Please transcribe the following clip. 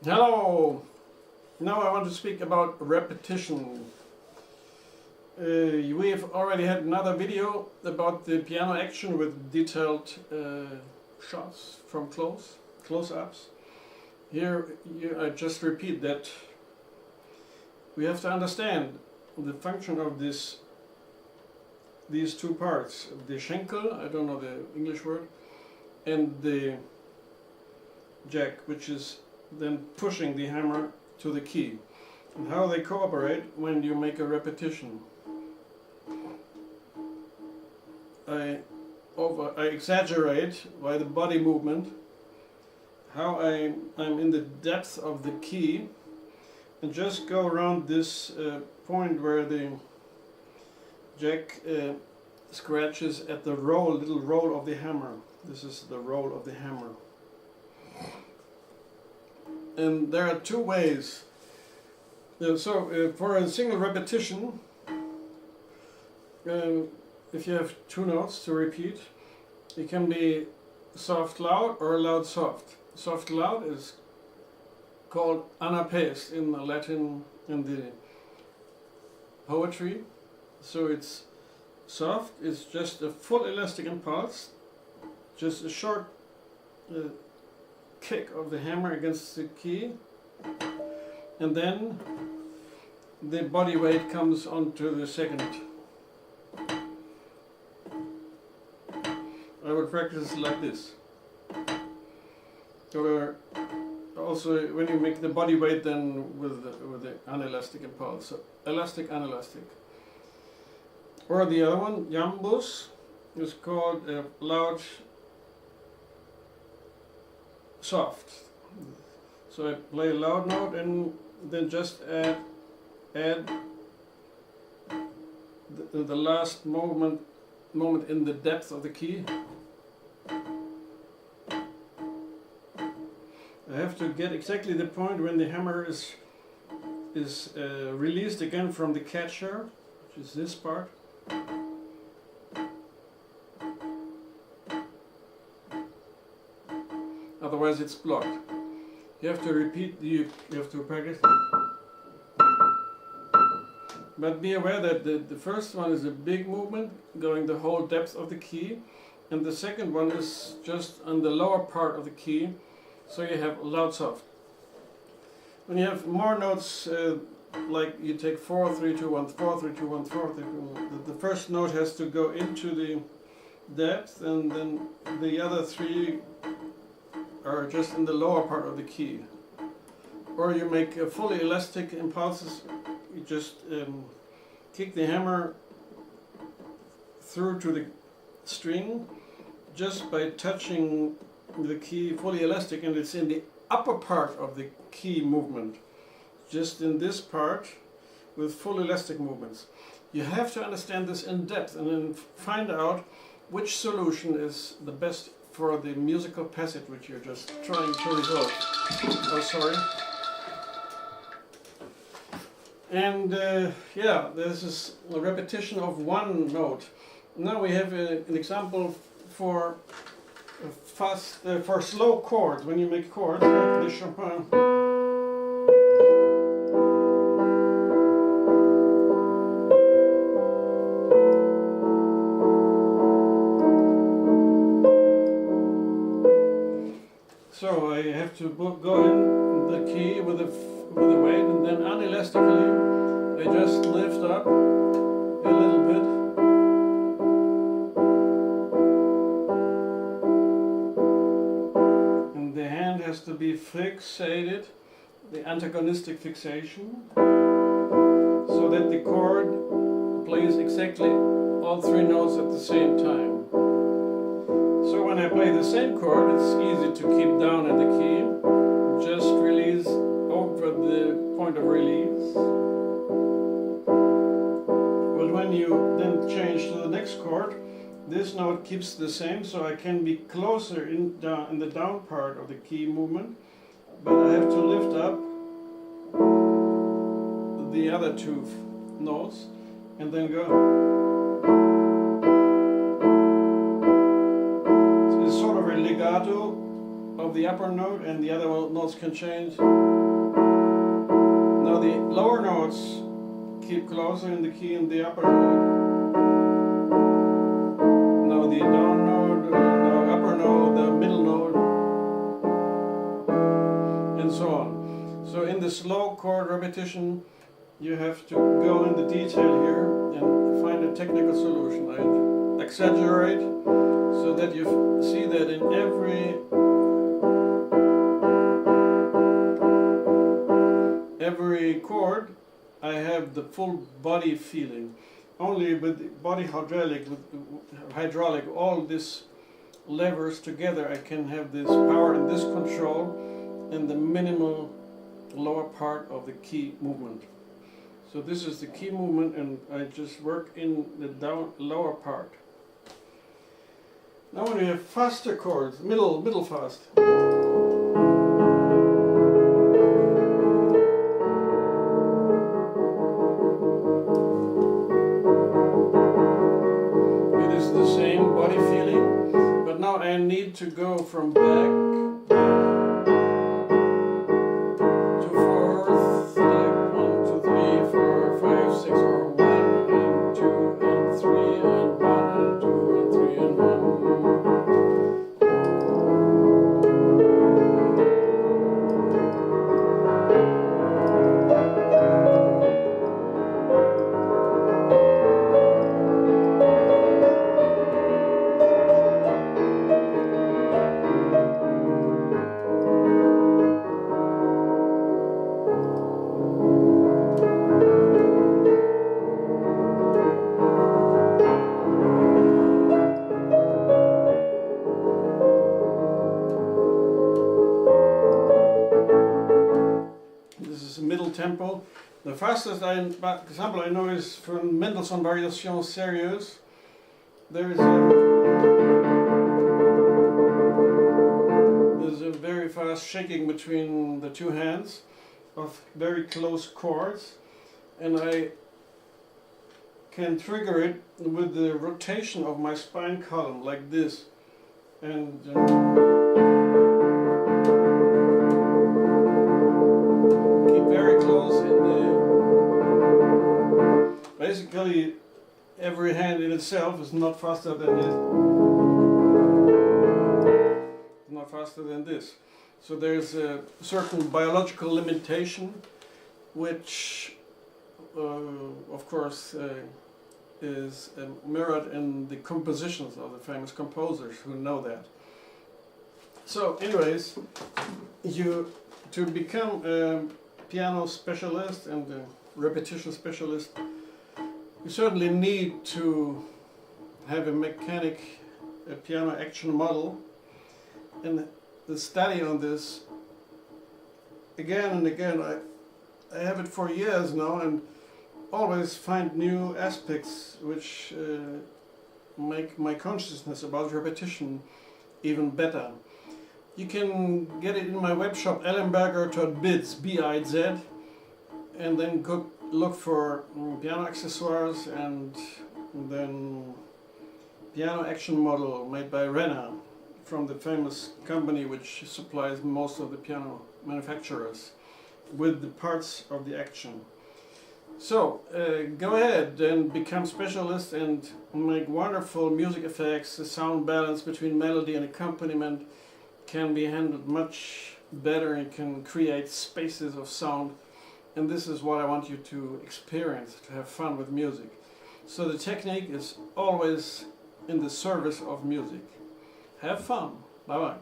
Hello! Now I want to speak about repetition. We have already had another video about the piano action with detailed shots from close-ups. Here I just repeat that we have to understand the function of these two parts, the Schenkel, I don't know the English word, and the jack, which is then pushing the hammer to the key, and how they cooperate when you make a repetition. I exaggerate by the body movement how I'm in the depth of the key, and just go around this point where the jack scratches at the little roll of the hammer. This is the roll of the hammer. And there are two ways. For a single repetition, if you have two notes to repeat, it can be soft loud or loud soft. Soft loud is called anapest in the Latin, in the poetry. So it's soft, it's just a full elastic impulse, just a short kick of the hammer against the key, and then the body weight comes onto the second. I would practice like this. Or also when you make the body weight then with the unelastic impulse, so elastic, unelastic. Or the other one, jambus, is called loud soft. So I play a loud note and then just add the last moment in the depth of the key. I have to get exactly the point when the hammer is released again from the catcher, which is this part. Otherwise it's blocked. You have to repeat, you have to practice. But be aware that the first one is a big movement going the whole depth of the key, and the second one is just on the lower part of the key, so you have loud soft. When you have more notes, like you take 4, 3, 2, 1, 4, 3, 2, 1, 4, 3, 2, 1, the first note has to go into the depth, and then the other three are just in the lower part of the key. Or you make fully elastic impulses. You just kick the hammer through to the string just by touching the key, fully elastic, and it's in the upper part of the key movement, just in this part with full elastic movements. You have to understand this in depth and then find out which solution is the best for the musical passage which you're just trying to resolve. Oh, sorry. And yeah, this is a repetition of one note. Now we have an example for for slow chords. When you make chords like the Chopin. So I have to go in the key with the weight, and then unelastically I just lift up a little bit. And the hand has to be fixated, the antagonistic fixation, so that the chord plays exactly all three notes at the same time. So when I play the same chord, it's easy to keep down in the key. Just release over the point of release. Well, when you then change to the next chord, this note keeps the same, so I can be closer in the down part of the key movement, but I have to lift up the other two notes and then go. It's sort of a legato of the upper note, and the other notes can change. Now the lower notes keep closer in the key in the upper note. Now the down note, now upper note, the middle note, and so on. So in the slow chord repetition, you have to go in the detail here and find a technical solution. I exaggerate so that you see that in every chord I have the full body feeling. Only with body hydraulic, all these levers together, I can have this power and this control in the minimal lower part of the key movement. So this is the key movement, and I just work in the lower part. Now when we have faster chords, middle fast. It is the same body feeling, but now I need to go from back to fourth, like 1, 2, 3, 4, 5, 6, or 1 and 2 and 3 and 1 and 2 and 3 and 1. Middle tempo. The fastest example I know is from Mendelssohn Variations Sérieuses. There's a very fast shaking between the two hands of very close chords, and I can trigger it with the rotation of my spine column like this, and very close in the... Basically, every hand in itself is not faster than this. Not faster than this. So there's a certain biological limitation, which, of course, is mirrored in the compositions of the famous composers who know that. So, anyways, to become piano specialist and a repetition specialist, you certainly need to have a piano action model, and the study on this again and again. I have it for years now, and always find new aspects which make my consciousness about repetition even better. You can get it in my web shop, ellenberger.biz, B-I-Z, and then go look for piano accessoires, and then piano action model made by Renner, from the famous company which supplies most of the piano manufacturers with the parts of the action. So go ahead and become specialist and make wonderful music effects. The sound balance between melody and accompaniment can be handled much better, and can create spaces of sound, and this is what I want you to experience, to have fun with music. So the technique is always in the service of music. Have fun. Bye bye.